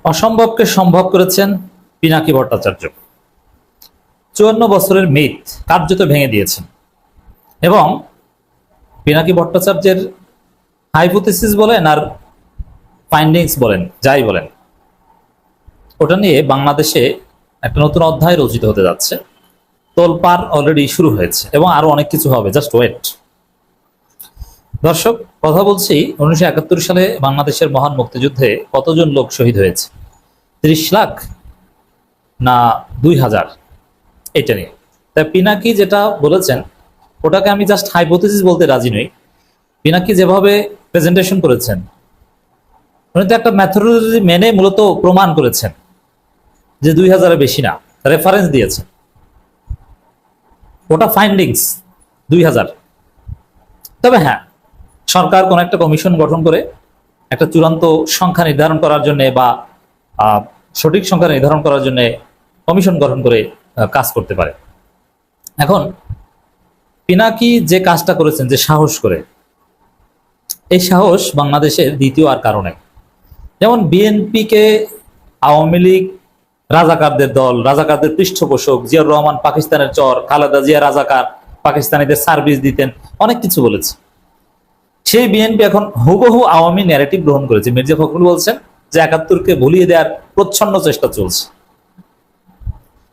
অসম্ভবকে সম্ভব করেছেন পিনাকি ভট্টাচার্য। 54 বছরের মিথ কার্যত ভেঙে দিয়েছেন এবং পিনাকি ভট্টাচার্যের হাইপোথেসিস বলেন আর ফাইন্ডিংস বলেন, যাই বলেন, ওটা নিয়ে বাংলাদেশে একটা নতুন অধ্যায় রচিত হতে যাচ্ছে। তোলপাড় অলরেডি শুরু হয়েছে এবং আরো অনেক কিছু হবে, জাস্ট ওয়েট। দর্শক, কথা বলছি 1971 সালে বাংলাদেশের মহান মুক্তিযুদ্ধে কতজন লোক শহীদ হয়েছে, 30 লাখ না 2000, এটা নিয়ে। তাই পিনাকি যেটা বলেছেন ওটাকে আমি জাস্ট হাইপোথেসিস বলতে রাজি নই। পিনাকি যেভাবে প্রেজেন্টেশন করেছেন উনি তো একটা মেথোডোলজি মেনে মূলত প্রমাণ করেছেন যে 2000-এর বেশি না, রেফারেন্স দিয়েছেন, ওটা ফাইন্ডিংস 2000। তবে হ্যাঁ, সরকার কোন একটা কমিশন গঠন করে একটা চূড়ান্ত সংখ্যা নির্ধারণ করার জন্য বা সঠিক সংখ্যা নির্ধারণ করার জন্য কমিশন গঠন করে কাজ করতে পারে। এখন পিনাকি যে কাজটা করেছেন, যে সাহস করে, এই সাহস বাংলাদেশের দ্বিতীয় আর কারণে। যেমন বিএনপিকে আওয়ামী লীগ রাজাকারদের দল, রাজাকারদের পৃষ্ঠপোষক, জিয়াউর রহমান পাকিস্তানের চর, খালেদা জিয়া রাজাকার, পাকিস্তানিদের সার্ভিস দিতেন, অনেক কিছু বলেছে। সেই বিএনপি এখন হুবহু আওয়ামী ন্যারেটিভ গ্রহণ করেছে। মির্জা ফখরুল বলছেন যে 71-কে ভুলিয়ে দেওয়ার প্রচ্ছন্ন চেষ্টা চলছে।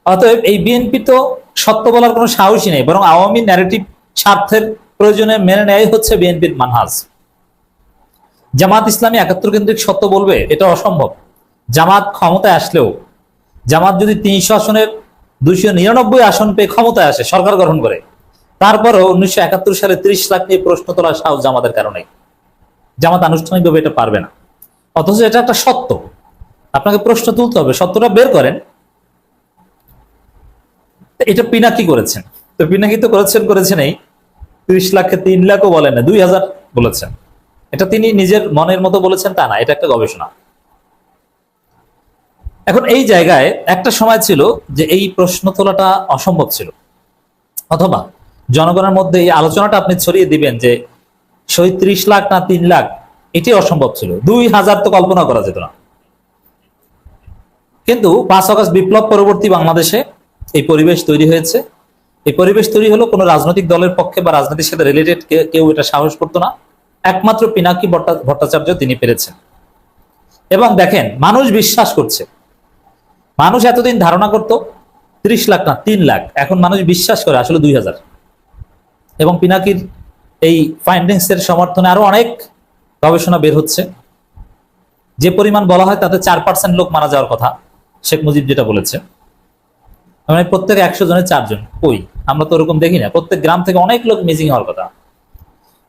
অতএব এই বিএনপি তো সত্য বলার কোনো সাহসই নেই, বরং আওয়ামী ন্যারেটিভ স্বার্থের প্রয়োজনে মেনে নেয় হচ্ছে বিএনপির মানহাজ। জামাত ইসলামী 71 কেন্দ্রিক সত্য বলবে, এটা অসম্ভব। জামাত ক্ষমতায় আসলেও, জামাত যদি 300 আসনের 299 আসন পেয়ে ক্ষমতায় আসে, সরকার গঠন করে, তারপরও 1971 সালে 30 লাখ নিয়ে প্রশ্ন তোলার সাহস জামাতের কারণে। জামাত আনুষ্ঠানিকভাবে এটা পারবে না, অথচ এটা একটা সত্য। আপনাকে প্রশ্ন তুলতে হবে, সত্যটা বের করেন। এটা পিনাকি করেছেন। তো পিনাকি তো করেছেন এই 30 লাখে 3 লাখও বলেন না, 2000 বলেছেন। এটা তিনি নিজের মনের মতো বলেছেন তা না, এটা একটা গবেষণা। এখন এই জায়গায় একটা সময় ছিল যে এই প্রশ্ন তোলাটা অসম্ভব ছিল, অথবা জনগণের মধ্যে এই আলোচনাটা আপনি ছড়িয়ে দিবেন যে শহীদ 30 লাখ না 3 লাখ, এটি অসম্ভব ছিল। 2000 তো কল্পনা করা যেত না। কিন্তু 5 আগস্ট বিপ্লব পরবর্তী বাংলাদেশে এই পরিবেশ তৈরি হয়েছে। এই পরিবেশ তৈরি হলো কোনো রাজনৈতিক দলের পক্ষে বা রাজনীতির সাথে রিলেটেড কেউ এটা সাহস করতো না। একমাত্র পিনাকি ভট্টাচার্য তিনি পেরেছেন। এবং দেখেন, মানুষ বিশ্বাস করছে। মানুষ এতদিন ধারণা করত 30 লাখ না 3 লাখ, এখন মানুষ বিশ্বাস করে আসলে 2000। এবং পিনাকির এই ফাইন্ডিংস এর সমর্থনে আরো অনেক গবেষণা বের হচ্ছে। যে পরিমাণ বলা হয় তাতে 4% লোক মারা যাওয়ার কথা শেখ মুজিব যেটা বলেছে, মানে প্রত্যেক 100 জনের 4 জন। কই, আমরা তো ওরকম দেখি না। প্রত্যেক গ্রাম থেকে অনেক লোক মিসিং হওয়ার কথা।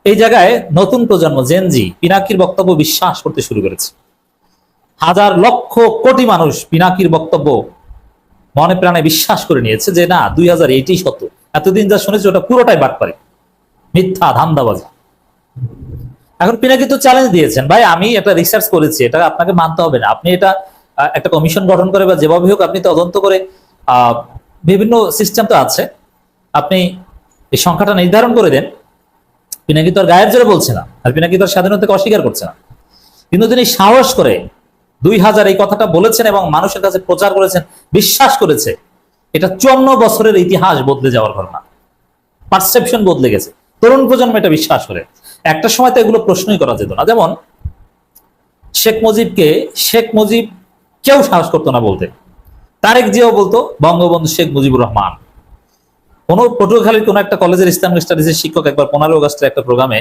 এই জায়গায় নতুন প্রজন্ম জেনজি পিনাকির বক্তব্য বিশ্বাস করতে শুরু করেছে। হাজার লক্ষ কোটি মানুষ পিনাকির বক্তব্য মনে প্রাণে বিশ্বাস করে নিয়েছে যে না, 2000 এটাই সত্য। এতদিন যা শুনেছি ওটা পুরোটাই বাটপারি, মিথ্যা, ধান্দাবাজি। এখন পিনাকি তো চ্যালেঞ্জ দিয়েছেন, ভাই আমি একটা রিসার্চ করেছি, এটা আপনাকে মানতে হবে না। আপনি এটা একটা কমিশন গঠন করে বা যেভাবে হোক আপনি তদন্ত করে, বিভিন্ন সিস্টেম তো আছে, আপনি এই সংখ্যাটা নির্ধারণ করে দেন। পিনাকি তো আর গায়ের জোরে বলছে না, আর পিনাকি তো স্বাধীনতাকে অস্বীকার করছে না। কিন্তু তিনি সাহস করে 2000 এই কথাটা বলেছেন এবং মানুষের কাছে প্রচার করেছেন, বিশ্বাস করেছে। এটা 54 বছরের ইতিহাস বদলে যাওয়ার ঘটনা। পারসেপশন বদলে গেছে, তরুণ প্রজন্ম এটা বিশ্বাস করে। একটা সময় তো এগুলো প্রশ্নই করা যেত না। যেমন শেখ মুজিব কেউ সাহস করতো না বলতে। তারেক জিয়াও বলতো বঙ্গবন্ধু শেখ মুজিবুর রহমান। কোন পটুয়াখালীর কোন একটা কলেজের ইসলামিক স্টাডিজের শিক্ষক একবার 15 আগস্টের একটা প্রোগ্রামে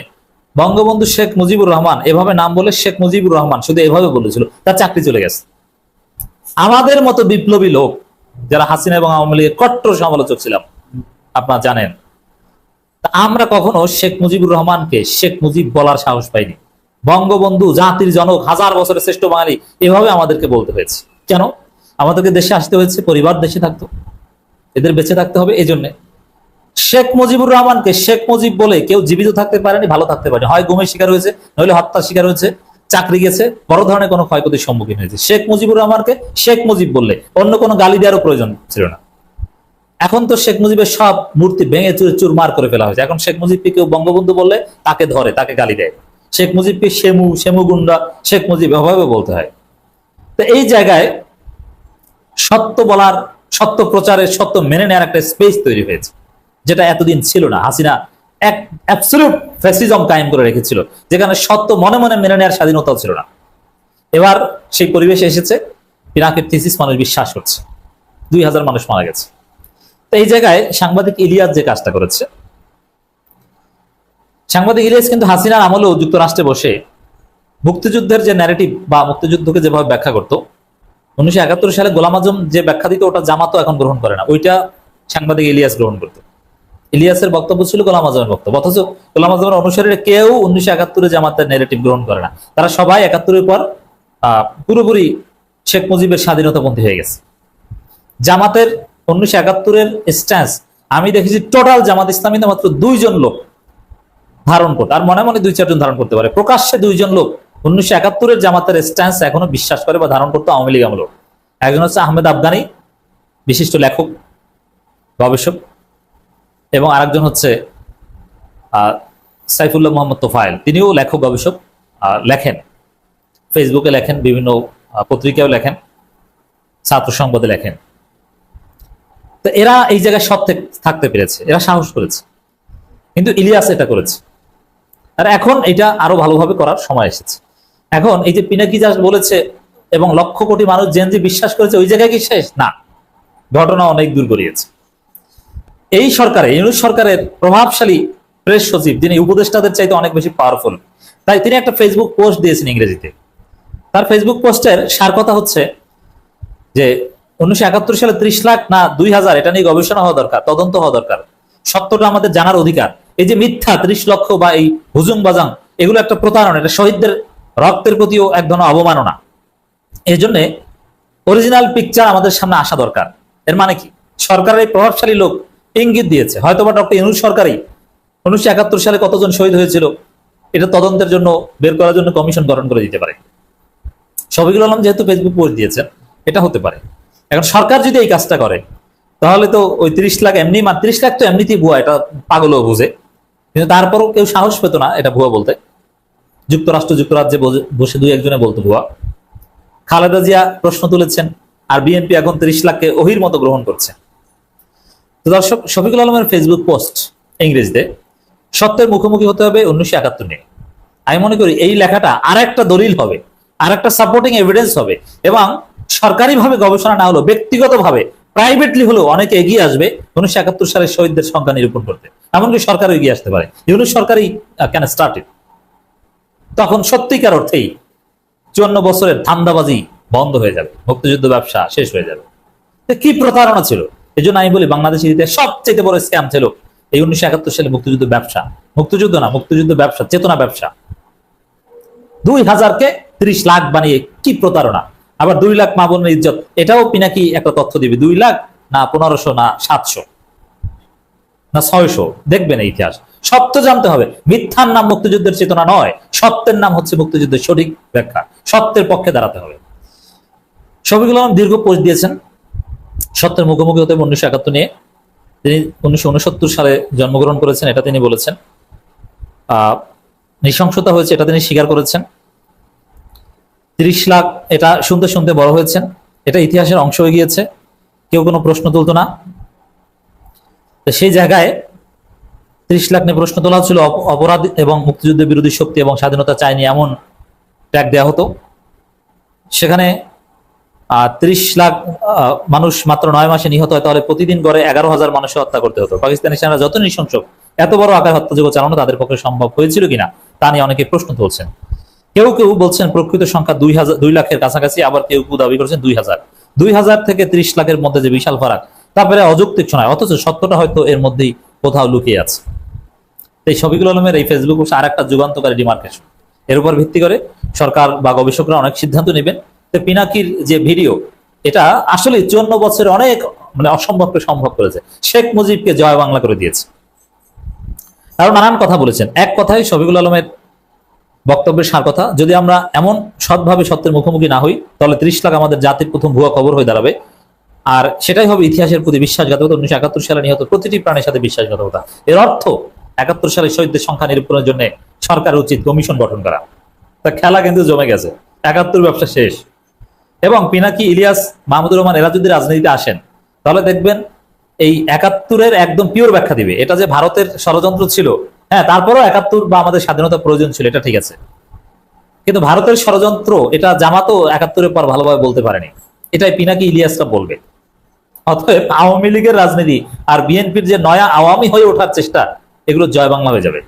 বঙ্গবন্ধু শেখ মুজিবুর রহমান এভাবে নাম বলে শেখ মুজিবুর রহমান শুধু এভাবে বলেছিল, তার চাকরি চলে গেছে। আমাদের মতো বিপ্লবী লোক যারা হাসিনা এবং আওয়ামী লীগের কট্টর সমালোচক ছিলাম, আপনারা জানেন, আমরা কখনো শেখ মুজিবুর রহমানকে শেখ মুজিব বলার সাহস পাইনি। বঙ্গবন্ধু জাতির জনক, 1000 বছরের শ্রেষ্ঠ বাঙালি, এভাবে আমাদেরকে বলতে হয়েছে। কেন? আমাদেরকে দেশে আসতে হয়েছে, পরিবার দেশে থাকতো, এদের বেঁচে থাকতে হবে। এই জন্য শেখ মুজিবুর রহমানকে শেখ মুজিব বলে কেউ জীবিত থাকতে পারেনি, ভালো থাকতে পারেনি। হয় গুমের শিকার হয়েছে, নইলে হত্যার শিকার হয়েছে, চাকরি গেছে, বড় ধরনের কোনো ক্ষয়ক্ষতির সম্মুখীন হয়েছে। শেখ মুজিবুর রহমানকে শেখ মুজিব বললে অন্য কোনো গালি দেওয়ারও প্রয়োজন ছিল না। এখন তো শেখ মুজিবের সব মূর্তি ভেঙে চুরে চুরমার করে ফেলা হয়েছে। এখন শেখ মুজিবকে কেউ বঙ্গবন্ধু বললে তাকে ধরে, তাকে গালি দেয়। শেখ মুজিবকে সেমু গুন্ডা, শেখ মুজিব এভাবে বলতে হয়। তো তো এই জায়গায় সত্য বলার, সত্য প্রচারের, সত্য মেনে নেওয়ার একটা স্পেস তৈরি হয়েছে, যেটা এতদিন ছিল না। হাসিনা এক অ্যাবসলিউট ফ্যাসিজম কায়েম করে রেখেছিল, যেখানে সত্য মনে মনে মেনে নেওয়ার স্বাধীনতাও ছিল না। এবার সেই পরিবেশে এসেছে, পিনাকের থিসিস মানুষ বিশ্বাস করছে, 2000 মানুষ মারা গেছে। তো এই জায়গায় সাংবাদিক ইলিয়াস যে কাজটা করেছে, সাংবাদিক ইলিয়াস কিন্তু হাসিনার আমলেও যুক্তরাষ্ট্রে বসে মুক্তিযুদ্ধের যে ন্যারেটিভ বা মুক্তিযুদ্ধকে যেভাবে ব্যাখ্যা করতো, 1971 সালে গোলাম আজম যে ব্যাখ্যা দিত, ওটা জামাতও এখন গ্রহণ করে না, ওইটা সাংবাদিক ইলিয়াস গ্রহণ করতো। ইলিয়াসের বক্তব্য ছিল গোলাম আজমের বক্তব্য, অথচ গোলাম আজমের অনুসারীরা কেউ 1971 জামাতের ন্যারেটিভ গ্রহণ করে না। তারা সবাই 71-এর পর পুরোপুরি শেখ মুজিবের স্বাধীনতাপন্থী হয়ে গেছে। জামাতের 1971-এর স্ট্যান্স আমি দেখেছি টোটাল জামাত ইসলামীতে মাত্র 2 জন লোক ধারণ করতে, আর মনে মনে 2-4 জন ধারণ করতে পারে, প্রকাশ্যে 2 জন লোক 1971-এর জামাতের স্ট্যান্স এখনো বিশ্বাস করে বা ধারণ করতো আওয়ামী লীগ আমলেও। একজন হচ্ছে আহমেদ আফগানি, বিশিষ্ট লেখক গবেষক, এবং আরেকজন হচ্ছে সাইফুল্লাহ মোহাম্মদ তোফায়েল, তিনিও লেখক গবেষক, লেখেন, ফেসবুকে লেখেন, বিভিন্ন পত্রিকাও লেখেন, ছাত্র সংবাদে লেখেন। তো এরা এই জায়গায় সৎ থাকতে পেরেছে, এরা সাহস করেছে, কিন্তু ইলিয়াস এটা করেছে। আর এখন এটা আরো ভালোভাবে করার সময় এসেছে। এখন এই যে পিনাকি জাস্ট বলেছে এবং লক্ষ কোটি মানুষ জেনজি বিশ্বাস করেছে, ওই জায়গায় কি শেষ? না, ঘটনা অনেক দূর গড়িয়েছে। এই সরকারে, ইউনূস সরকারের প্রভাবশালী প্রেস সচিব, যিনি উপদেষ্টাদের চাইতে অনেক বেশি পাওয়ারফুল, তাই তিনি একটা ফেসবুক পোস্ট দিয়েছেন ইংরেজিতে। তার ফেসবুক পোস্টের সার কথা হচ্ছে যে 1971 সালে 30 লাখ না 2000, এটা নিয়ে গবেষণা হওয়া দরকার, তদন্ত হওয়া দরকার, সত্যটা আমাদের জানার অধিকার। এই যে মিথ্যা 30 লক্ষ বা এই হুজুম বাজাং, এগুলো একটা প্রতারণা, এটা শহীদদের রক্তের প্রতিও এক ধরনের অবমাননা। এই জন্য অরিজিনাল পিকচার আমাদের সামনে আসা দরকার। এর মানে কি, সরকারের এই প্রভাবশালী লোক ইঙ্গিত দিয়েছে, হয়তোবা ডক্টর ইউনূস সরকারই 1971 সালে কতজন শহীদ হয়েছিল এটা তদন্তের জন্য, বের করার জন্য কমিশন গঠন করে দিতে পারে। শফিকুল আলম যেহেতু ফেসবুক পোস্ট দিয়েছেন, এটা হতে পারে। এখন সরকার যদি এই কাজটা করে, তাহলে তো ওই 30 লাখ এমনি, 30 লাখ তো এমনিতেই ভুয়া, এটা পাগলও বুঝে, কিন্তু তারপরও কেউ সাহস পেত না এটা ভুয়া বলতে। যুক্তরাজ্যে বসে 2-1 জনে বলতো ভুয়া। খালেদা জিয়া প্রশ্ন তুলেছেন, আর বিএনপি এখন 30 লাখকে ওহির মতো গ্রহণ করছে। তো দর্শক, শফিকুল আলমের ফেসবুক পোস্ট ইংরেজিতে সত্যের মুখোমুখি হতে হবে 1971 নিয়ে, আমি মনে করি এই লেখাটা আর একটা দলিল হবে, আর একটা সাপোর্টিং এভিডেন্স হবে, এবং সরকারিভাবে গবেষণা না হলেও ব্যক্তিগতভাবে প্রাইভেটলি হলেও অনেকে এগিয়ে আসবে 1971 সালের শহীদদের সংখ্যা নিরূপণ করতে। এমনকি সরকারও এগিয়ে আসতে পারে, ইউনূস সরকারই ক্যান স্টার্ট ইট। তখন সত্যিকার অর্থেই 54 বছরের ধান্দাবাজি বন্ধ হয়ে যাবে, মুক্তিযুদ্ধ ব্যবসা শেষ হয়ে যাবে। কি প্রতারণা ছিল! এই জন্য আমি বলি, বাংলাদেশের ইতিহাসে সবচেয়ে বড় স্ক্যাম ছিল এই 1971 সালে মুক্তিযুদ্ধ ব্যবসা। মুক্তিযুদ্ধ না, মুক্তিযুদ্ধ ব্যবসা, চেতনা ব্যবসা। 2000-কে 30 লাখ বানিয়ে কি প্রতারণা! আবার 2 লাখ মা বোনের ইজ্জত, এটাও পিনাকি একটা তথ্য দিবে, 2 লাখ না 1500 না 700 না 600, দেখবেন এই ইতিহাস। সত্য জানতে হবে, মিথ্যার নাম মুক্তিযুদ্ধের চেতনা নয়, সত্যের নাম হচ্ছে মুক্তিযুদ্ধের সঠিক ব্যাখ্যা, সত্যের পক্ষে দাঁড়াতে হবে। শফিকুল আলম দীর্ঘ পোস্ট দিয়েছেন সত্যের মুখোমুখি হতে 1971 নিয়ে। তিনি 1969 সালে জন্মগ্রহণ করেছেন, এটা তিনি বলেছেন। নৃশংসতা হয়েছে, এটা তিনি স্বীকার করেছেন। 30 লাখ, এটা শুনতে শুনতে বড় হয়েছেন, এটা ইতিহাসের অংশ হয়ে গিয়েছে, কেউ কোনো প্রশ্ন তুলতো না। তো সেই জায়গায় 30 লাখ নিয়ে প্রশ্ন তোলা ছিল, অপরাধ এবং মুক্তিযুদ্ধের বিরোধী শক্তি এবং স্বাধীনতা চায়নি এমন ট্যাগ দেওয়া হতো। সেখানে 30 লাখ মানুষ মাত্র 9 মাসে নিহত হয়, তাহলে প্রতিদিন গড়ে 11,000 মানুষকে হত্যা করতে হতো। পাকিস্তানি সেনারা যত নৃশংস, এত বড় আকার হত্যাযোগ্য চালানো তাদের পক্ষে সম্ভব হয়েছিল কিনা তা নিয়ে অনেকে প্রশ্ন তুলছেন। কেউ কেউ বলছেন প্রকৃত সংখ্যা 2 লাখের কাছাকাছি, আবার কেউ কেউ দাবি করছেন 2000। 2000 থেকে 30 লাখের মধ্যে যে বিশাল ফারাক, তারপরে অযৌক্তিক শোনায়, অথচ সত্যটা হয়তো এর মধ্যেই কোথাও লুকিয়ে আছে। এই শফিকুল আলমের এই ফেসবুক পোস্ট আর একটা যুগান্তকারী ডিমার্কেশন। এর উপর ভিত্তি করে সরকার বা গবেষকরা অনেক সিদ্ধান্ত নেবেন। পিনাকির যে ভিডিও, এটা আসলে 54 বছরে অনেক অসম্ভবকে সম্ভব করেছে, শেখ মুজিবকে জয় বাংলা করে দিয়েছে। আরো নানান কথা বলেছেন। এক কথায় শফিকুল আলমের বক্তব্যের সার কথা, যদি আমরা এমন সৎভাবে সত্যের মুখোমুখি না হই, তাহলে 30 লাখ আমাদের জাতির প্রথম ভুয়া খবর হয়ে দাঁড়াবে, আর সেটাই হবে ইতিহাসের প্রতি বিশ্বাসঘাতকতা। 1971 সালে নিহত প্রতিটি প্রাণের সাথে বিশ্বাসঘাতকতা। এর অর্থ 71 সালে শহীদদের সংখ্যা নিরূপণের জন্য সরকার উচিত কমিশন গঠন করা। তা খেলা কিন্তু জমে গেছে, 71 ব্যবসা শেষ। এবং পিনাকি, ইলিয়াস, মাহমুদুর রহমান এরা যদি রাজনীতিতে আসেন, তাহলে দেখবেন এই ৭১-এর একদম পিওর ব্যাখ্যা দিবে। এটা যে ভারতের ষড়যন্ত্র ছিল, হ্যাঁ, তারপরেও ৭১ বা আমাদের স্বাধীনতা প্রয়োজন ছিল, এটা ঠিক আছে, কিন্তু ভারতের ষড়যন্ত্র এটা জামাতও ৭১-এর পর ভালোভাবে বলতে পারেনি। এটাই পিনাকি, ইলিয়াসরা বলবে। অতএব আওয়ামী লীগের রাজনীতি আর বিএনপির যে নয়া আওয়ামী হয়ে ওঠার চেষ্টা, এগুলো জয় বাংলা হয়ে যাবে।